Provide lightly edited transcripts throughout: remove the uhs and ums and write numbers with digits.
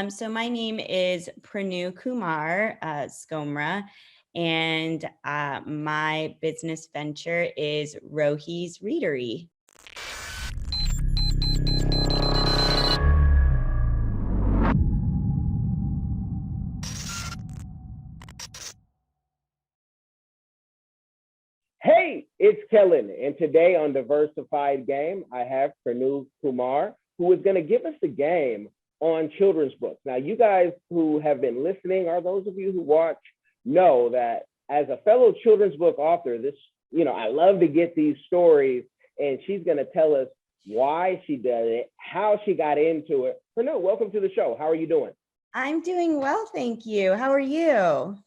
So my name is Pranoo Kumar Skomra, and my business venture is Rohi'S Readery. Hey, it's Kellen, and today on Diversified Game, I have Pranoo Kumar, who is going to give us a game on children's books. Now, you guys who have been listening, or those of you who watch, know that as a fellow children's book author, I love to get these stories, and she's going to tell us why she does it, how she got into it. Pranoo, welcome to the show. How are you doing? I'm doing well, thank you. How are you?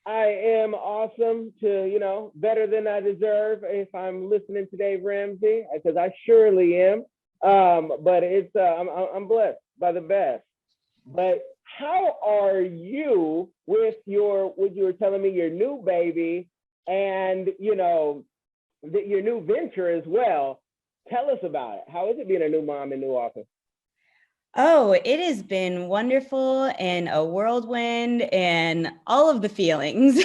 I am awesome to, better than I deserve if I'm listening to Dave Ramsey, because I surely am. But I'm blessed by the best. But how are you with what you were telling me, your new baby and, your new venture as well? Tell us about it. How is it being a new mom and new author? Oh, it has been wonderful and a whirlwind and all of the feelings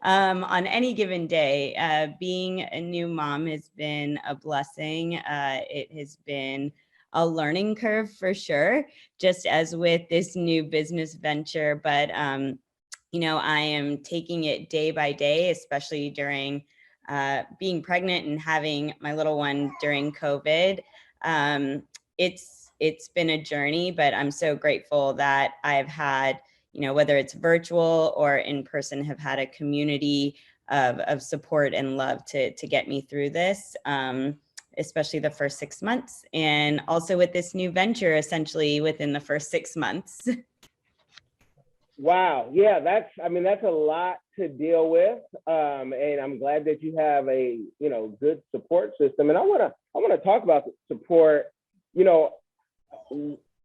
on any given day. Being a new mom has been a blessing. It has been a learning curve for sure, just as with this new business venture. But, I am taking it day by day, especially during being pregnant and having my little one during COVID. It's been a journey, but I'm so grateful that I've had, whether it's virtual or in person, have had a community of support and love to get me through this, especially the first 6 months. And also with this new venture, essentially within the first 6 months. Wow. Yeah, that's a lot to deal with. And I'm glad that you have a, good support system. And I want to talk about support,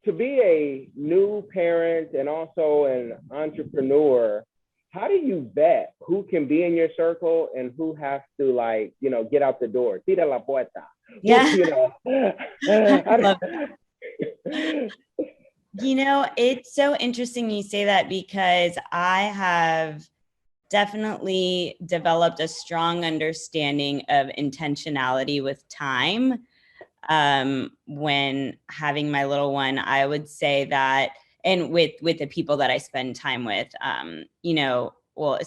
to be a new parent and also an entrepreneur. How do you vet who can be in your circle and who has to get out the door? Tira la puerta. Yeah. I love that. It's so interesting you say that, because I have definitely developed a strong understanding of intentionality with time. When having my little one, I would say that, and with the people that I spend time with, well,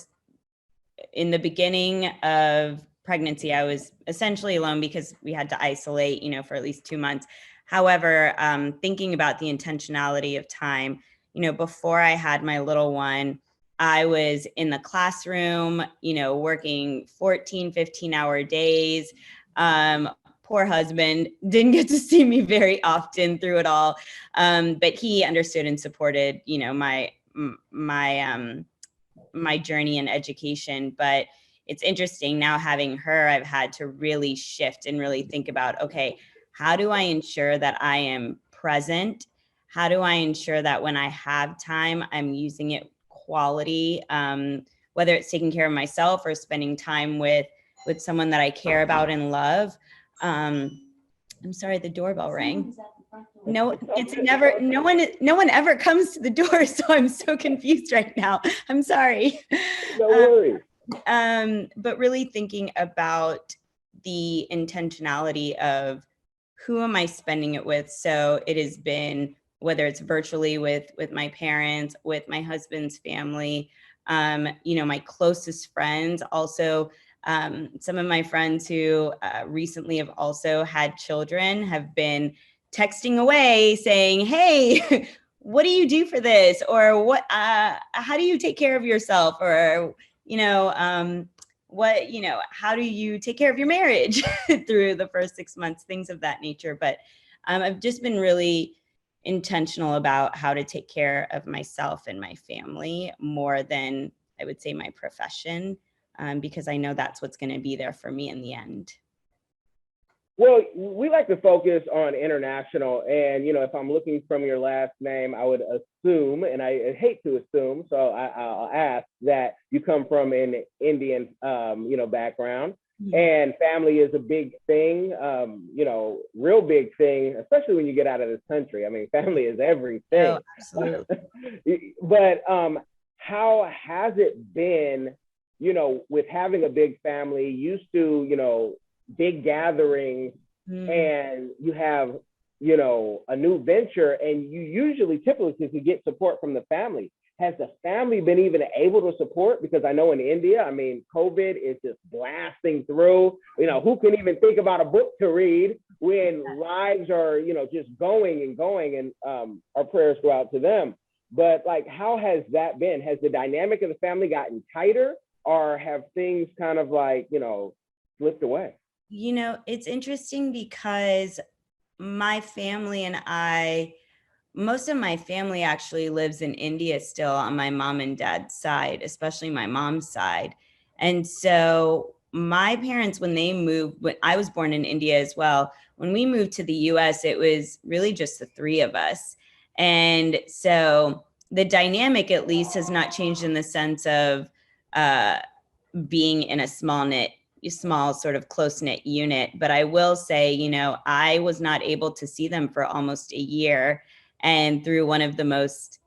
in the beginning of pregnancy, I was essentially alone because we had to isolate, for at least 2 months. However, thinking about the intentionality of time, before I had my little one, I was in the classroom, working 14, 15-hour days. Poor husband didn't get to see me very often through it all. But he understood and supported, my journey in education. But it's interesting now, having her, I've had to really shift and really think about, okay, how do I ensure that I am present? How do I ensure that when I have time, I'm using it quality, whether it's taking care of myself or spending time with someone that I care about and love. I'm sorry, the doorbell rang. No, it's never, no one ever comes to the door. So I'm so confused right now. I'm sorry. No worries. But really thinking about the intentionality of who am I spending it with? So it has been, whether it's virtually with my parents, with my husband's family, my closest friends, also some of my friends who recently have also had children have been texting away saying, hey, what do you do for this? Or how do you take care of yourself? Or, how do you take care of your marriage through the first 6 months, things of that nature. But I've just been really intentional about how to take care of myself and my family more than, I would say, my profession, because I know that's what's going to be there for me in the end. Well, we like to focus on international. And, if I'm looking from your last name, I would assume, and I hate to assume, so I'll ask that you come from an Indian, background. And family is a big thing, real big thing, especially when you get out of this country. I mean, family is everything. Oh, absolutely. But how has it been, with having a big family, used to, big gatherings, and you have, a new venture, and you usually typically can get support from the family. Has the family been even able to support? Because I know in India, I mean, COVID is just blasting through. Who can even think about a book to read when lives are, just going and going, and our prayers go out to them. But like, how has that been? Has the dynamic of the family gotten tighter, or have things kind of like, slipped away? It's interesting because my family and most of my family actually lives in India still on my mom and dad's side, especially my mom's side. And so my parents, when they moved, when I was born in India as well, when we moved to the US, it was really just the three of us. And so the dynamic at least has not changed in the sense of uh, being in a small sort of close knit unit. But I will say, I was not able to see them for almost a year. And through one of the most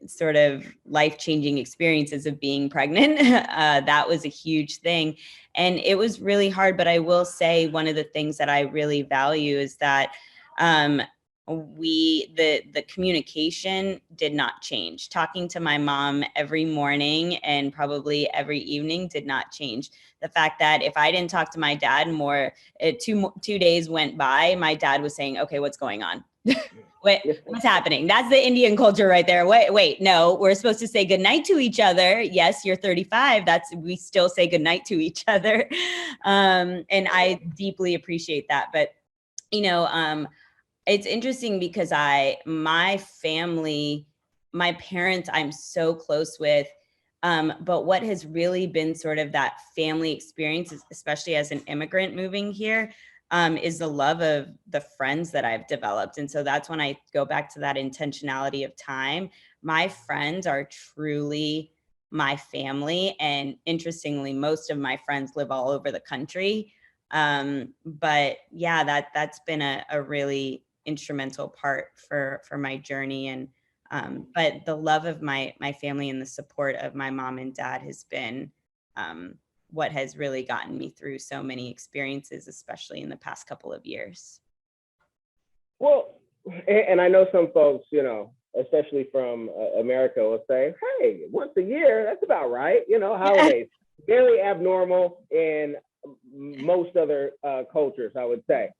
sort of life-changing experiences of being pregnant, that was a huge thing. And it was really hard. But I will say one of the things that I really value is that the communication did not change. Talking to my mom every morning and probably every evening did not change. The fact that if I didn't talk to my dad more, 2 days went by, my dad was saying, okay, what's going on? What's happening? That's the Indian culture right there. Wait, no, we're supposed to say goodnight to each other. Yes, you're 35. We still say goodnight to each other. And I deeply appreciate that. But, it's interesting because my family, my parents, I'm so close with. But what has really been sort of that family experience, especially as an immigrant moving here, is the love of the friends that I've developed. And so that's when I go back to that intentionality of time. My friends are truly my family. And interestingly, most of my friends live all over the country. But yeah, that's been a really instrumental part for my journey. And but the love of my family and the support of my mom and dad has been what has really gotten me through so many experiences, especially in the past couple of years. Well, and I know some folks, especially from America, will say, hey, once a year, that's about right. Holidays, very abnormal in most other cultures, I would say.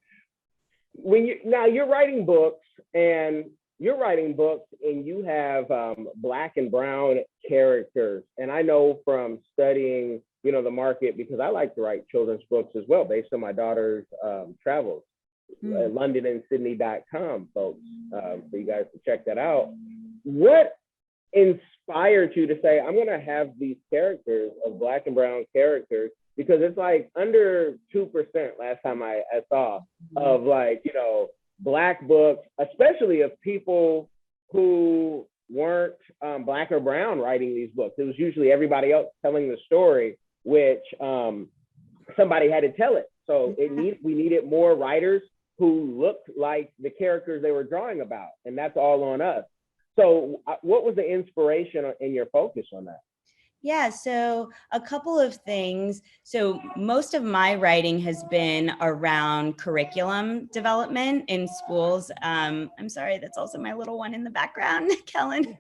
Now you're writing books, and you have Black and brown characters. And I know from studying, the market, because I like to write children's books as well, based on my daughter's travels. London and Sydney.com, folks, for you guys to check that out. What inspired you to say, I'm going to have these characters of Black and brown characters? Because it's like under 2% last time I saw of like, Black books, especially of people who weren't Black or brown writing these books. It was usually everybody else telling the story, which somebody had to tell it. So we needed more writers who looked like the characters they were drawing about, and that's all on us. So what was the inspiration and your focus on that? Yeah, so a couple of things. So most of my writing has been around curriculum development in schools. I'm sorry, that's also my little one in the background, Kellen.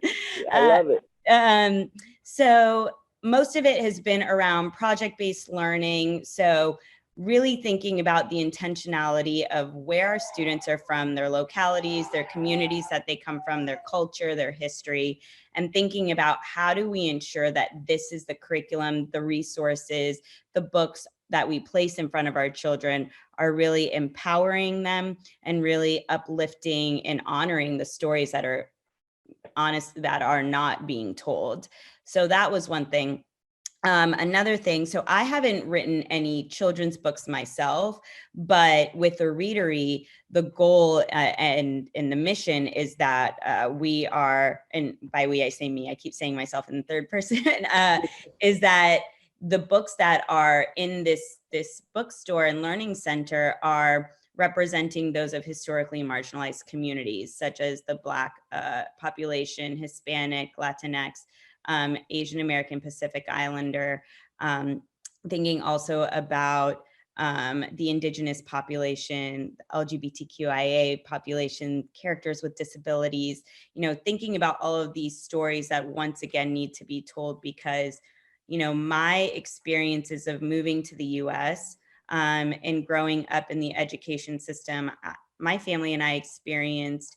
I love it. So most of it has been around project-based learning. So really thinking about the intentionality of where our students are from, their localities, their communities that they come from, their culture, their history, and thinking about how do we ensure that this is the curriculum, the resources, the books that we place in front of our children are really empowering them and really uplifting and honoring the stories that are honest, that are not being told. So that was one thing. Another thing, so I haven't written any children's books myself, but with the Readery, the goal and the mission is that we are, and by we I say me, I keep saying myself in the third person, is that the books that are in this bookstore and learning center are representing those of historically marginalized communities, such as the Black population, Hispanic, Latinx, Asian American, Pacific Islander, thinking also about the indigenous population, LGBTQIA population, characters with disabilities, thinking about all of these stories that once again need to be told, because, my experiences of moving to the US and growing up in the education system, my family and I experienced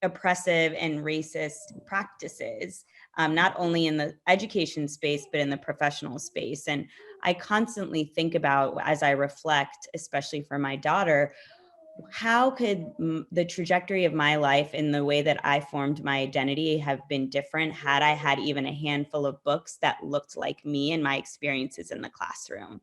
oppressive and racist practices, not only in the education space, but in the professional space. And I constantly think about, as I reflect, especially for my daughter, how could the trajectory of my life and the way that I formed my identity have been different had I had even a handful of books that looked like me and my experiences in the classroom?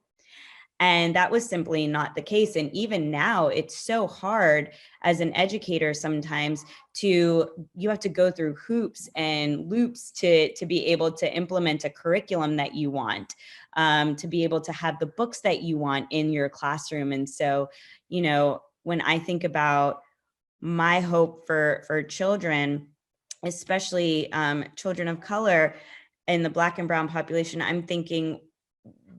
And that was simply not the case. And even now, it's so hard as an educator sometimes you have to go through hoops and loops to be able to implement a curriculum that you want, to be able to have the books that you want in your classroom. And so, when I think about my hope for children, especially children of color and the Black and brown population, I'm thinking,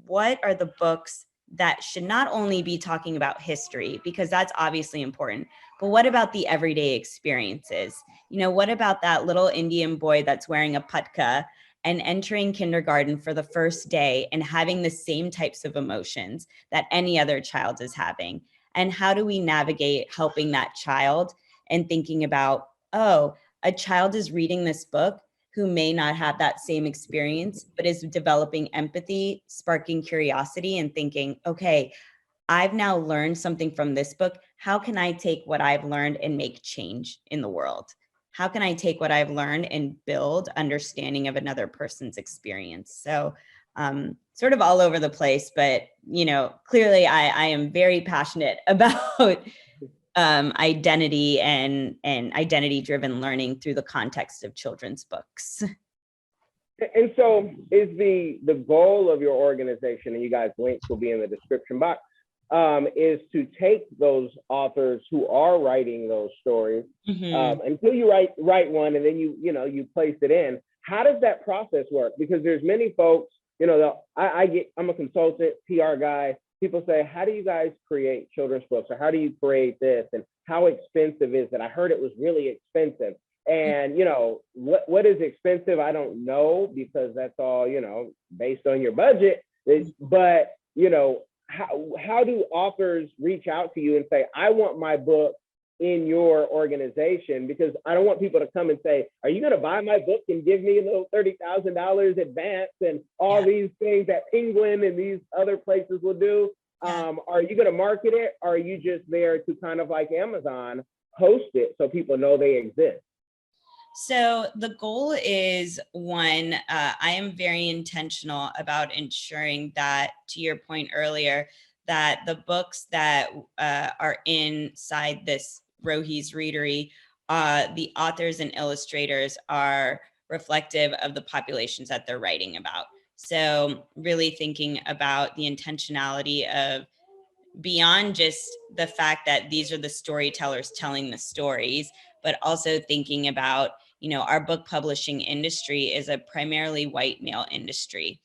what are the books that should not only be talking about history, because that's obviously important, but what about the everyday experiences? What about that little Indian boy that's wearing a patka and entering kindergarten for the first day and having the same types of emotions that any other child is having? And how do we navigate helping that child and thinking about, oh, a child is reading this book who may not have that same experience, but is developing empathy, sparking curiosity, and thinking, okay, I've now learned something from this book. How can I take what I've learned and make change in the world? How can I take what I've learned and build understanding of another person's experience? So sort of all over the place, but clearly I am very passionate about identity and identity-driven learning through the context of children's books. And so is the goal of your organization, and you guys links will be in the description box, is to take those authors who are writing those stories until you write one, and then you place it in. How does that process work? Because there's many folks, I'm a consultant, PR guy. People say, how do you guys create children's books, or how do you create this, and how expensive is it? I heard it was really expensive. And what is expensive, I don't know, because that's all based on your budget. But how do authors reach out to you and say, I want my book in your organization? Because I don't want people to come and say, are you going to buy my book and give me a little $30,000 advance and all these things that Penguin and these other places will do? Are you going to market it? Or are you just there to kind of like Amazon host it so people know they exist? So the goal is, one, I am very intentional about ensuring that, to your point earlier, that the books that are inside this Rohi'S Readery, the authors and illustrators are reflective of the populations that they're writing about. So really thinking about the intentionality of, beyond just the fact that these are the storytellers telling the stories, but also thinking about, our book publishing industry is a primarily white male industry.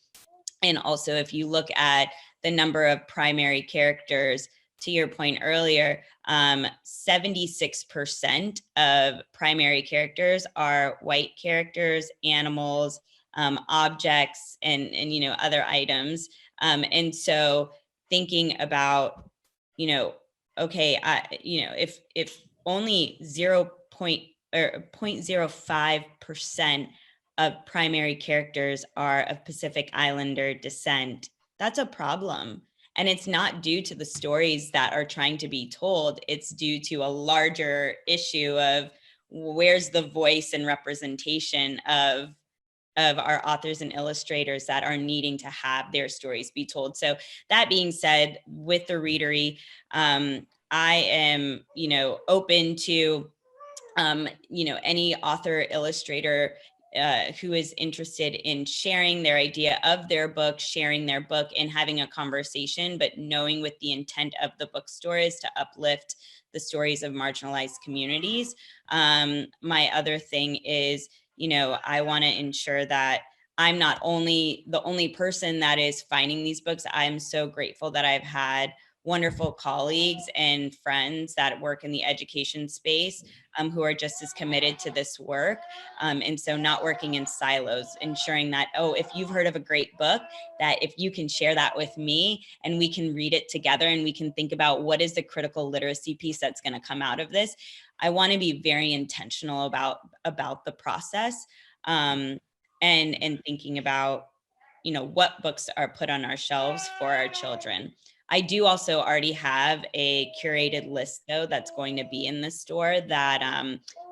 And also, if you look at the number of primary characters, to your point earlier, 76% of primary characters are white characters, animals, objects, and other items. And so thinking about, okay, if only 0.05% of primary characters are of Pacific Islander descent, that's a problem. And it's not due to the stories that are trying to be told. It's due to a larger issue of where's the voice and representation of our authors and illustrators that are needing to have their stories be told. So that being said, with the Readery, I am, open to, any author, illustrator, who is interested in sharing their idea of their book, sharing their book, and having a conversation, but knowing with the intent of the bookstore is to uplift the stories of marginalized communities. My other thing is, I want to ensure that I'm not only the only person that is finding these books. I'm so grateful that I've had wonderful colleagues and friends that work in the education space who are just as committed to this work. And so not working in silos, ensuring that, if you've heard of a great book, that if you can share that with me and we can read it together and we can think about what is the critical literacy piece that's going to come out of this. I want to be very intentional about the process and thinking about, what books are put on our shelves for our children. I do also already have a curated list, though, that's going to be in the store that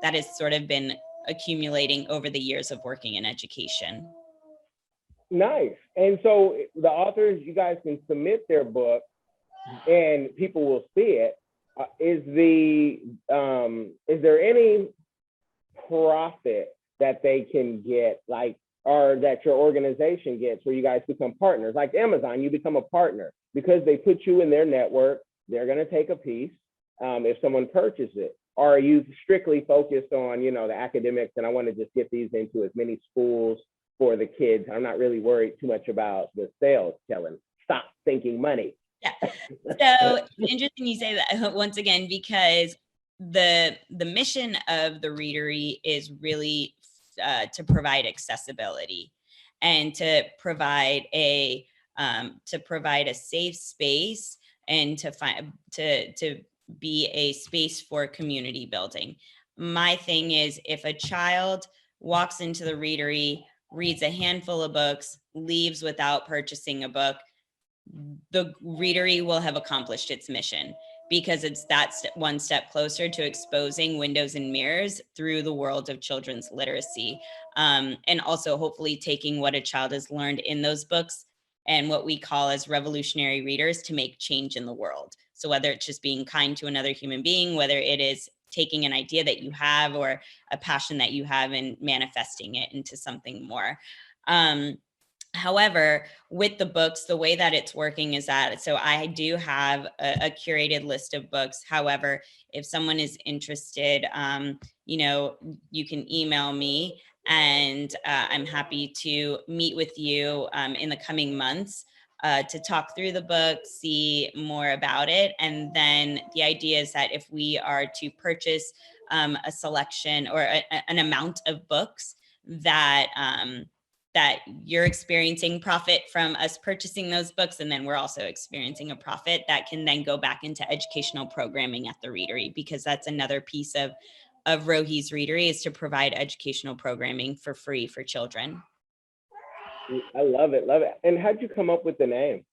has sort of been accumulating over the years of working in education. Nice. And so the authors, you guys can submit their book and people will see it. Is there any profit that they can get, like, or that your organization gets, where you guys become partners? Like Amazon, you become a partner because they put you in their network. They're going to take a piece if someone purchases it. Or are you strictly focused on, the academics, and I want to just get these into as many schools for the kids? I'm not really worried too much about the sales, Kellen. Stop thinking money. Yeah. So it's interesting you say that once again, because the mission of the Readery is really to provide accessibility and to provide a safe space and to be a space for community building. My thing is, if a child walks into the Readery, reads a handful of books, leaves without purchasing a book, the Readery will have accomplished its mission, because it's that one step closer to exposing windows and mirrors through the world of children's literacy. And also hopefully taking what a child has learned in those books and what we call as revolutionary readers to make change in the world. So whether it's just being kind to another human being, whether it is taking an idea that you have or a passion that you have and manifesting it into something more. However, with the books, the way that it's working is that, so I do have a curated list of books. However, if someone is interested, you can email me, and I'm happy to meet with you in the coming months to talk through the book, see more about it. And then the idea is that if we are to purchase a selection or an amount of books that you're experiencing profit from us purchasing those books, and then we're also experiencing a profit that can then go back into educational programming at the Readery, because that's another piece of Rohi'S Readery, is to provide educational programming for free for children. I love it, love it. And how'd you come up with the name?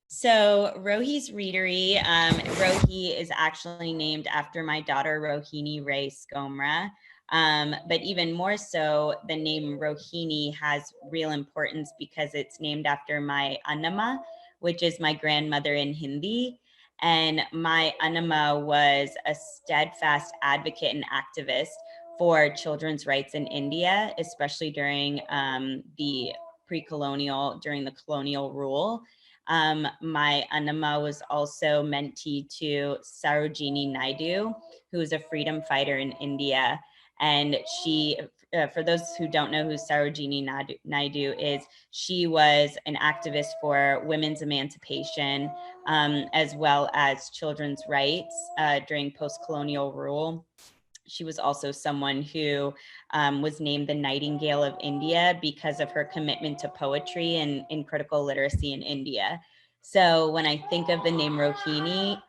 So Rohi'S Readery, Rohi is actually named after my daughter, Rohini Ray Scomra. But even more so, the name Rohini has real importance because it's named after my Annama, which is my grandmother in Hindi. And my Annama was a steadfast advocate and activist for children's rights in India, especially during the during the colonial rule. My Annama was also mentee to Sarojini Naidu, who is a freedom fighter in India. And she, for those who don't know who Sarojini Naidu is, she was an activist for women's emancipation, as well as children's rights during post-colonial rule. She was also someone who was named the Nightingale of India because of her commitment to poetry and in critical literacy in India. So when I think of the name Rohini,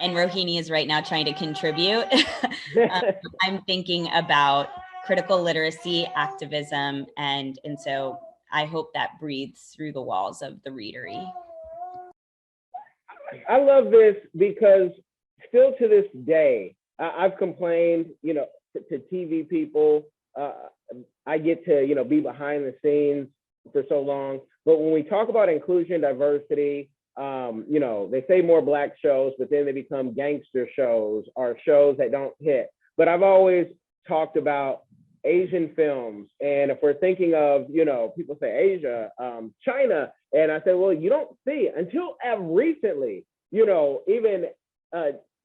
and Rohini is right now trying to contribute, I'm thinking about critical literacy, activism, and so I hope that breathes through the walls of the Readery. I love this because still to this day, I've complained, to TV people. I get to, be behind the scenes for so long. But when we talk about inclusion, diversity, they say more Black shows, but then they become gangster shows or shows that don't hit. But I've always talked about Asian films. And if we're thinking of, you know, people say Asia, China, and I say, well, you don't see until recently, you know, even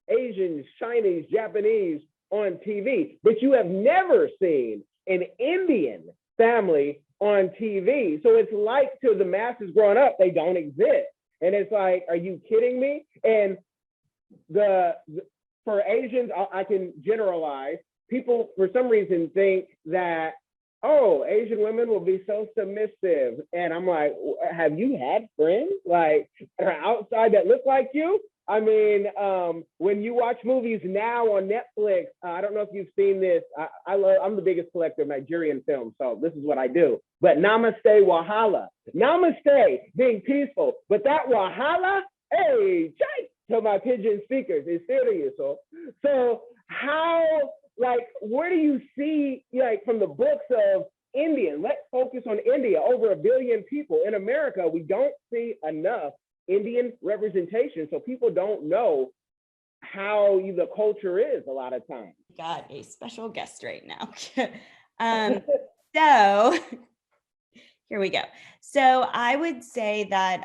Asians, Chinese, Japanese on TV, but you have never seen an Indian family on TV. So it's like to the masses growing up, they don't exist. And it's like, are you kidding me? And for Asians, I can generalize. People, for some reason, think that, oh, Asian women will be so submissive. And I'm like, have you had friends like that are outside that look like you? I mean, when you watch movies now on Netflix, I don't know if you've seen this. I'm the biggest collector of Nigerian films, so this is what I do. But Namaste Wahala. Namaste, being peaceful. But that Wahala, hey, check to my pigeon speakers, is serious. So how, like, where do you see, like, from the books of Indian? Let's focus on India. Over 1 billion people. In America, we don't see enough Indian representation, so people don't know how the culture is a lot of times. Got a special guest right now. So here we go. So I would say that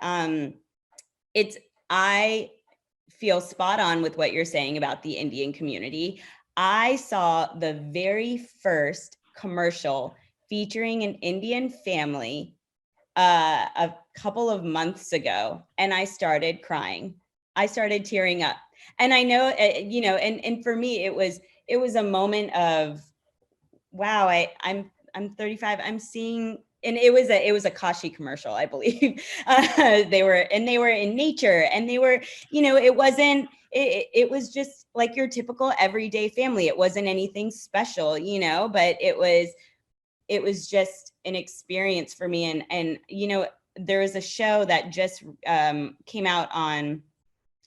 I feel spot on with what you're saying about the Indian community. I saw the very first commercial featuring an Indian family a couple of months ago, and I started crying. I started tearing up. And I know, you know, and for me, it was a moment of, wow, I'm 35. I'm seeing, and it was a Kashi commercial, I believe. They were in nature, and they were, you know, it was just like your typical everyday family. It wasn't anything special, you know, but it was just an experience for me. And you know, there was a show that just came out on,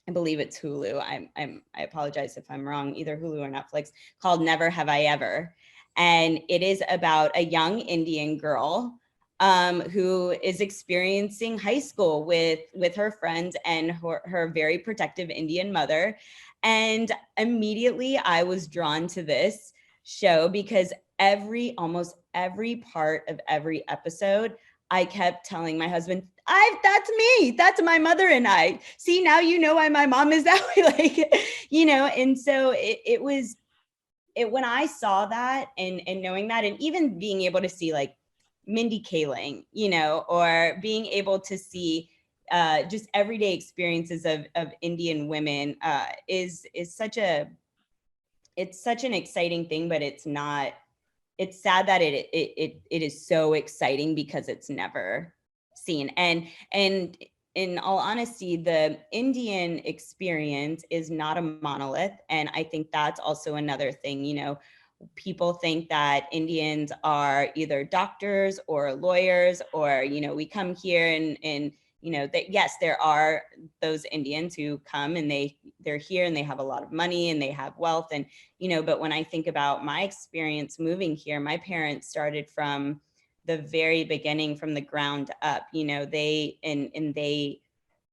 I believe it's Hulu. I apologize if I'm wrong, either Hulu or Netflix, called Never Have I Ever. And it is about a young Indian girl who is experiencing high school with her friends and her very protective Indian mother. And immediately I was drawn to this show because almost every part of every episode, I kept telling my husband, that's me. That's my mother and I. See, now you know why my mom is that way. Like, you know, and so it was when I saw that and knowing that, and even being able to see like Mindy Kaling, you know, or being able to see just everyday experiences of Indian women is such an exciting thing, but it's sad that it is so exciting because it's never seen. And in all honesty, the Indian experience is not a monolith. And I think that's also another thing, you know, people think that Indians are either doctors or lawyers, or, you know, we come here and you know, that yes, there are those Indians who come and they're here and they have a lot of money and they have wealth, and, you know, but when I think about my experience moving here, my parents started from the very beginning, from the ground up. You know, they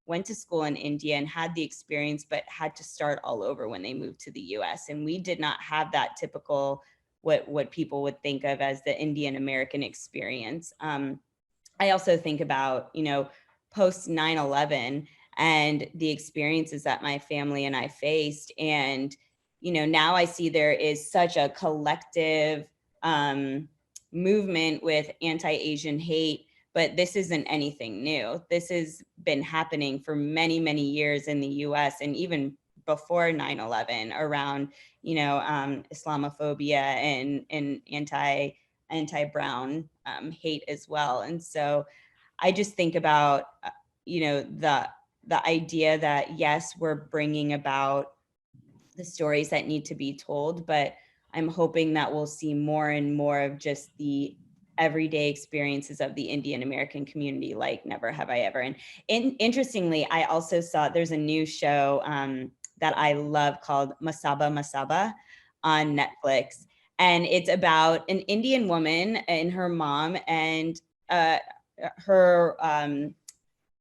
went to school in India and had the experience, but had to start all over when they moved to the US. And we did not have that typical, what people would think of as the Indian American experience. I also think about, you know, post 9/11 and the experiences that my family and I faced. And, you know, now I see there is such a collective movement with anti-Asian hate, but this isn't anything new. This has been happening for many, many years in the US, and even before 9/11, around, you know, Islamophobia and anti-brown hate as well. And so I just think about, you know, the idea that yes, we're bringing about the stories that need to be told, but I'm hoping that we'll see more and more of just the everyday experiences of the Indian American community, like Never Have I Ever. And interestingly, I also saw there's a new show that I love called Masaba Masaba on Netflix. And it's about an Indian woman and her mom, and her and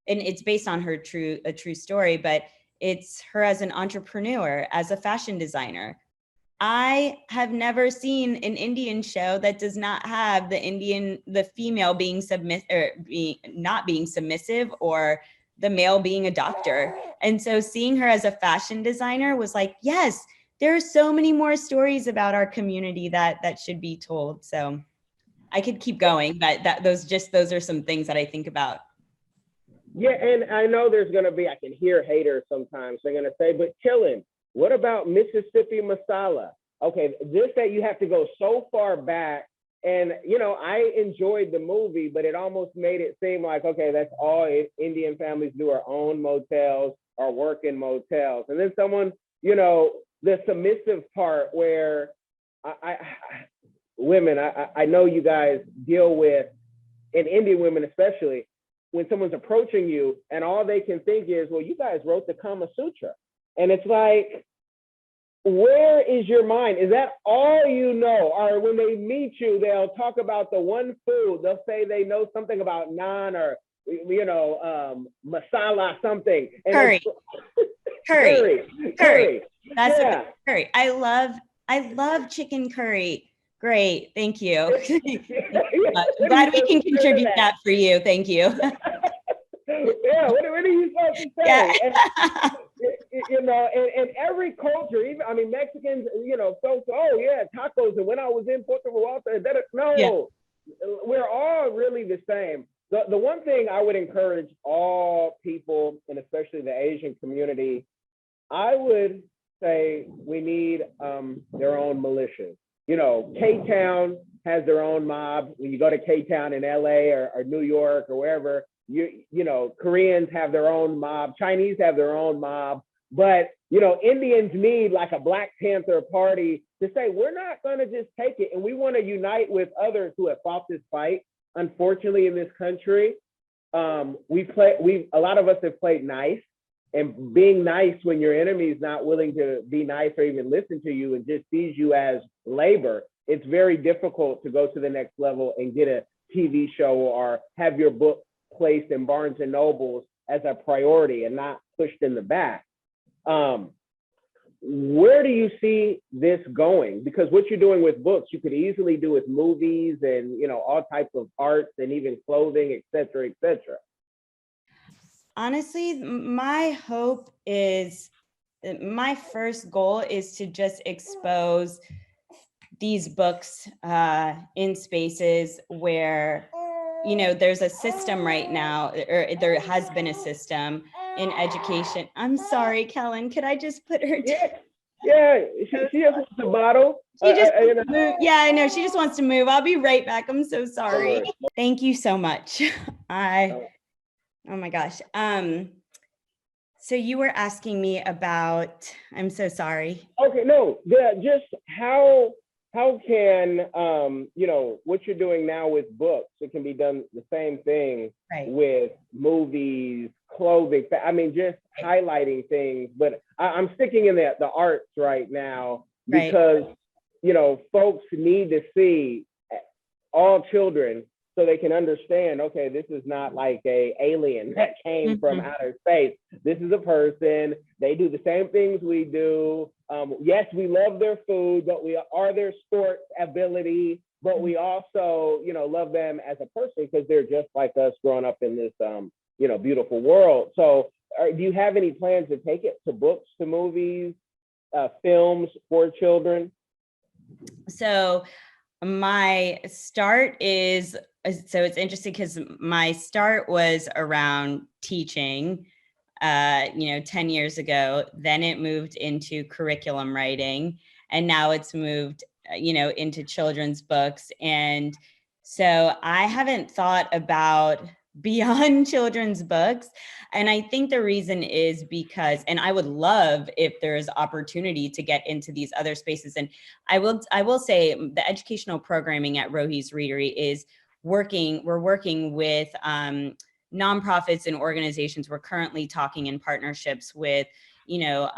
it's based on a true story, but it's her as an entrepreneur, as a fashion designer, I have never seen an Indian show that does not have the female being not being submissive, or the male being a doctor. And so seeing her as a fashion designer was like, yes, there are so many more stories about our community that should be told. So I could keep going, but those are some things that I think about. Yeah, and I know there's gonna be, I can hear haters sometimes. They're gonna say, but Chillin', what about Mississippi Masala? Okay, just that you have to go so far back. And you know, I enjoyed the movie, but it almost made it seem like, okay, that's all Indian families do, are own motels or work in motels. And then someone, you know, the submissive part where women, I know you guys deal with, and Indian women especially, when someone's approaching you and all they can think is, well, you guys wrote the Kama Sutra. And it's like, where is your mind? Is that all you know? Or when they meet you, they'll talk about the one food. They'll say they know something about naan, or, you know, masala something. And curry. Curry. That's curry. I love chicken curry. Great, thank you. I'm glad we can contribute that for you. Thank you. Yeah, what are you supposed to say? Yeah. And, you know, and every culture, even, I mean, Mexicans, you know, folks, oh yeah, tacos. And when I was in Puerto Vallarta, we're all really the same. The one thing I would encourage all people, and especially the Asian community, I would say we need their own militias. You know, K-Town has their own mob. When you go to K-Town in LA or New York or wherever, you know, Koreans have their own mob, Chinese have their own mob, but, you know, Indians need like a Black Panther party to say, we're not going to just take it. And we want to unite with others who have fought this fight. Unfortunately, in this country, a lot of us have played nice, and being nice when your enemy is not willing to be nice or even listen to you and just sees you as labor, it's very difficult to go to the next level and get a TV show or have your book placed in Barnes and Nobles as a priority and not pushed in the back. Where do you see this going? Because what you're doing with books, you could easily do with movies and, you know, all types of arts and even clothing, et cetera, et cetera. Honestly, my first goal is to just expose these books in spaces where, you know, there's a system right now, or there has been a system in education. I'm sorry, Kellen, could I just put her down? Yeah, she just wants to bottle. Yeah, I know, she just wants to move. I'll be right back. I'm so sorry. Thank you so much. Oh my gosh. So you were asking me about, I'm so sorry. Okay, no, just how can, you know, what you're doing now with books, it can be done the same thing with movies, clothing. I mean, just highlighting things, but I'm sticking in the arts right now because, you know, folks need to see all children so they can understand, okay, this is not like a alien that came from outer space. This is a person. They do the same things we do. Yes, we love their food, but we are their sports ability, but we also, you know, love them as a person because they're just like us growing up in this, you know, beautiful world. So do you have any plans to take it to books, to movies, films for children? So my start is, so it's interesting because my start was around teaching, you know, 10 years ago. Then it moved into curriculum writing, and now it's moved, you know, into children's books. And so I haven't thought about beyond children's books. And I think the reason is because, and I would love if there's opportunity to get into these other spaces. And I will say the educational programming at Rohi'S Readery is we're working with nonprofits and organizations. We're currently talking in partnerships with, you know,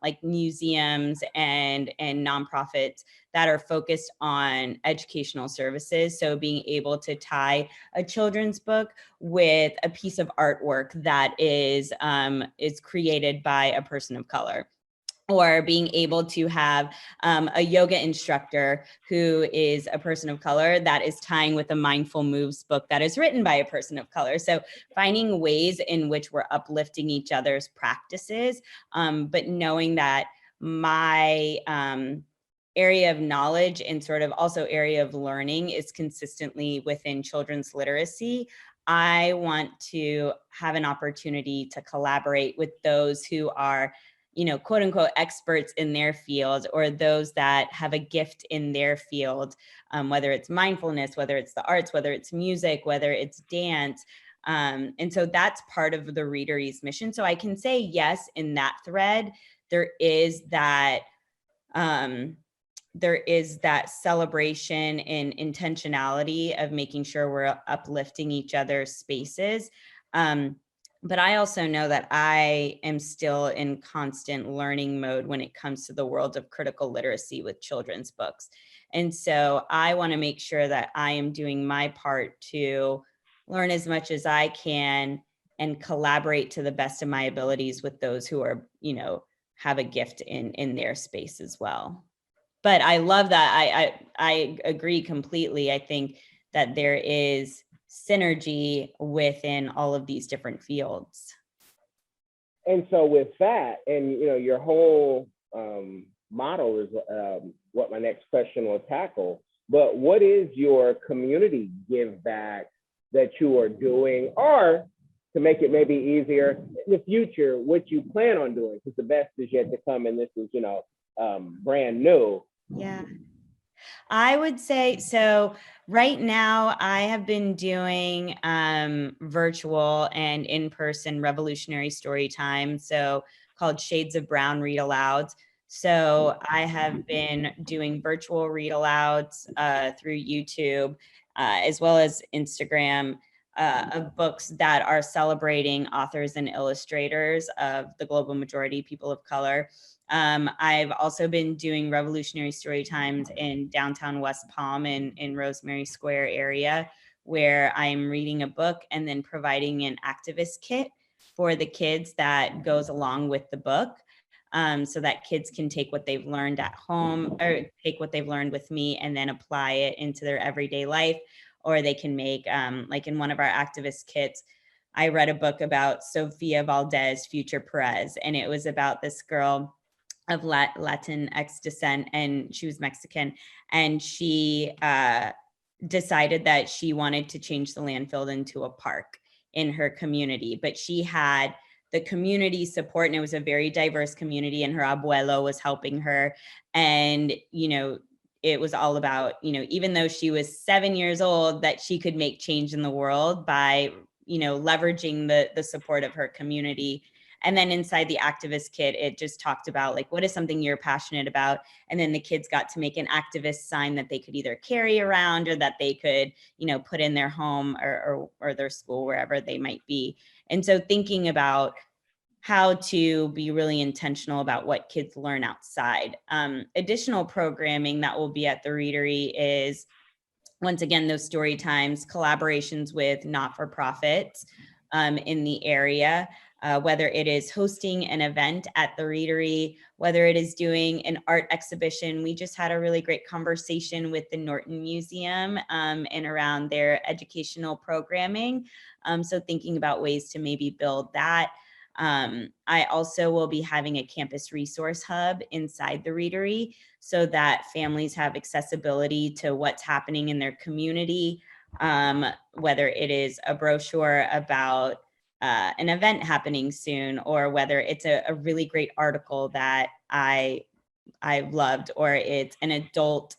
like museums and nonprofits that are focused on educational services. So being able to tie a children's book with a piece of artwork that is created by a person of color. or being able to have a yoga instructor who is a person of color that is tying with a mindful moves book that is written by a person of color. So finding ways in which we're uplifting each other's practices, but knowing that my area of knowledge and sort of also area of learning is consistently within children's literacy. I want to have an opportunity to collaborate with those who are, quote unquote, experts in their field, or those that have a gift in their field, whether it's mindfulness, whether it's the arts, whether it's music, whether it's dance. And so that's part of the Readery's mission. So I can say yes, in that thread, there is that celebration and intentionality of making sure we're uplifting each other's spaces. But I also know that I am still in constant learning mode when it comes to the world of critical literacy with children's books. And so I want to make sure that I am doing my part to learn as much as I can and collaborate to the best of my abilities with those who are, have a gift in their space as well. But I love that. I agree completely. I think that there is synergy within all of these different fields. And so with that, and your whole model is what my next question will tackle. But what is your community give back that you are doing, or to make it maybe easier in the future, what you plan on doing? Because the best is yet to come, and this is brand new. Yeah. I would say, so right now I have been doing virtual and in-person revolutionary story time, so called Shades of Brown read alouds. So I have been doing virtual read alouds through YouTube, as well as Instagram, of books that are celebrating authors and illustrators of the global majority, people of color. I've also been doing revolutionary story times in downtown West Palm in Rosemary Square area, where I'm reading a book and then providing an activist kit for the kids that goes along with the book. So that kids can take what they've learned at home, or take what they've learned with me and then apply it into their everyday life. Or they can make, like in one of our activist kits, I read a book about Sofia Valdez, Future Perez, and it was about this girl of Latinx descent, and she was Mexican, and she decided that she wanted to change the landfill into a park in her community, but she had the community support, and it was a very diverse community, and her abuelo was helping her. And it was all about, even though she was 7 years old, that she could make change in the world by leveraging the support of her community. And then inside the activist kit, it just talked about, like, what is something you're passionate about? And then the kids got to make an activist sign that they could either carry around, or that they could, put in their home or their school, wherever they might be. And so thinking about how to be really intentional about what kids learn outside. Additional programming that will be at the Readery is, once again, those story times, collaborations with not-for-profits in the area, whether it is hosting an event at the Readery, whether it is doing an art exhibition. We just had a really great conversation with the Norton Museum and around their educational programming. So thinking about ways to maybe build that. I also will be having a campus resource hub inside the Readery, so that families have accessibility to what's happening in their community, whether it is a brochure about an event happening soon, or whether it's a really great article that I loved, or it's an adult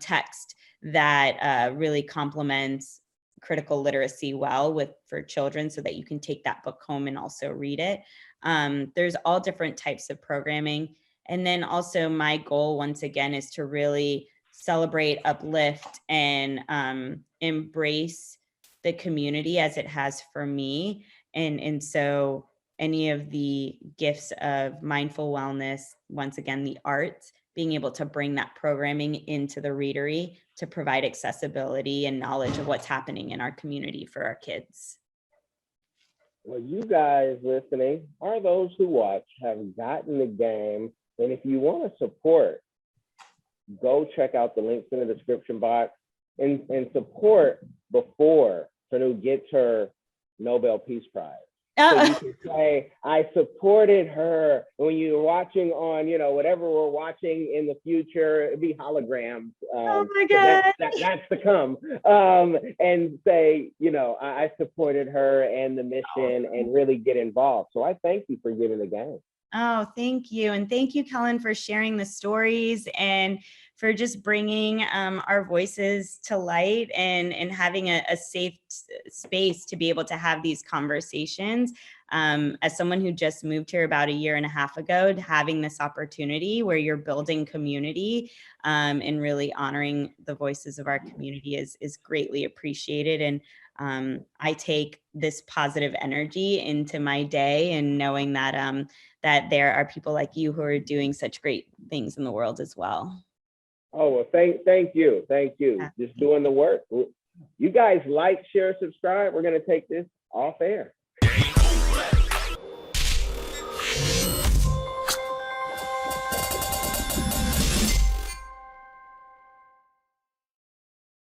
text that really complements critical literacy well for children, so that you can take that book home and also read it. There's all different types of programming. And then also my goal, once again, is to really celebrate, uplift, and embrace the community as it has for me. And so any of the gifts of mindful wellness, once again, the arts, being able to bring that programming into the Readery to provide accessibility and knowledge of what's happening in our community for our kids. Well, you guys listening, or those who watch, have gotten the game And if you want to support, go check out the links in the description box and support before Pranoo gets her Nobel Peace Prize. So you can say, I supported her. When you're watching on, you know, whatever we're watching in the future, it'd be holograms. Oh my God. That's to come. And say, you know, I supported her and the mission and really get involved. So I thank you for giving the game. Oh, thank you. And thank you, Kellen, for sharing the stories and for just bringing our voices to light and having a safe space to be able to have these conversations. As someone who just moved here about 1.5 years ago, having this opportunity where you're building community and really honoring the voices of our community is greatly appreciated. And I take this positive energy into my day and knowing that that there are people like you who are doing such great things in the world as well. Oh, well, thank you. Thank you. Yeah. Just doing the work. You guys like, share, subscribe. We're going to take this off air.